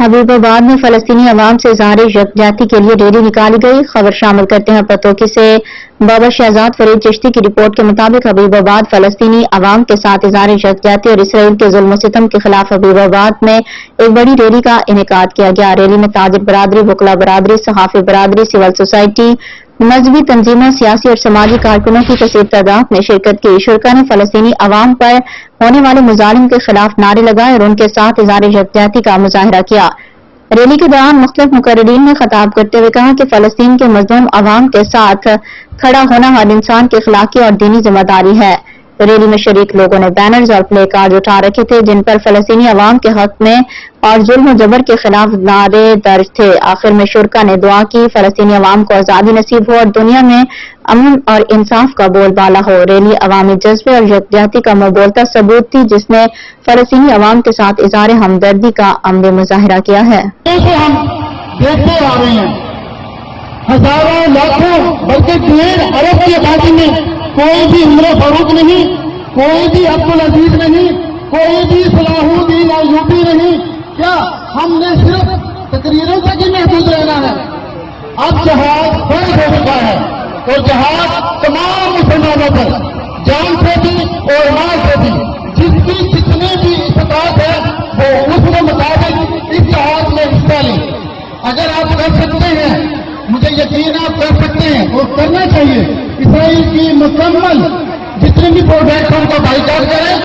हबीबाबाद में फलस्तीनी अवाम से इज़हार यकजहती के लिए रैली निकाली गई। खबर शामिल करते हैं पतोकी से बाबा शहजाद फरीद चिश्ती की रिपोर्ट के मुताबिक हबीबाबाद फलस्तीनी अवाम के साथ इज़हार यकजहती और इसराइल के जुल्म सितम के खिलाफ हबीबाबाद में एक बड़ी रैली का इनेकाद किया गया। रैली में ताजिर बरादरी, वकला बरादरी, सहाफ़ी बरादरी, सिविल सोसाइटी, मजहबी तंजीमों, सियासी और समाजी कारकुनों की कसीर तादाद में शिरकत की। शुरका ने फलस्तीनी अवाम पर होने वाले मुजालिम के खिलाफ नारे लगाए और उनके साथ इज़हार यकजहती का मुजाहरा किया। रैली के दौरान मुख्तलिफ मुकर्रिरीन ने खिताब करते हुए कहा कि फलस्तीन के मजलूम अवाम के साथ खड़ा होना हर इंसान की अखलाकी और दीनी जिम्मेदारी है। रैली में शरीक लोगों ने बैनर्स और प्ले कार्ड उठा रखे थे जिन पर फलस्तीनी अवाम के हक में और जुल्म जबर के खिलाफ नारे दर्ज थे। आखिर में शुरका ने दुआ की फलस्तीनी अवाम को आज़ादी नसीब हो और दुनिया में अमन और इंसाफ का बोलबाला हो। रैली अवामी जज्बे और यकजहती का मुबोलता सबूत थी जिसने फलस्तीनी अवाम के साथ इज़हार हमदर्दी का अमली मुजाहरा किया है। हम देखते आ रहे हैं हजारों लाखों बल्कि 1.5 अरब की आबादी में कोई भी उमर फारूक नहीं, कोई भी अब्दुल अजीज नहीं, कोई भी सलाहुद्दीन अय्यूबी नहीं। क्या हमने सिर्फ तकरीरों तक ही महदूद रहना है? अब जहाज बंद हो चुका है और जहाज तमाम मुसलमानों पर जान से भी और माल से भी जिसकी जितनी भी इस्तात है वो उसके मुताबिक इस जहाज में हिस्सा लें। अगर आप कर सकते हैं, मुझे यकीन आप कर सकते हैं और करना चाहिए। इसराइल की मुकम्मल जितने भी प्रोजेक्ट हैं उनका बाइकाट करें।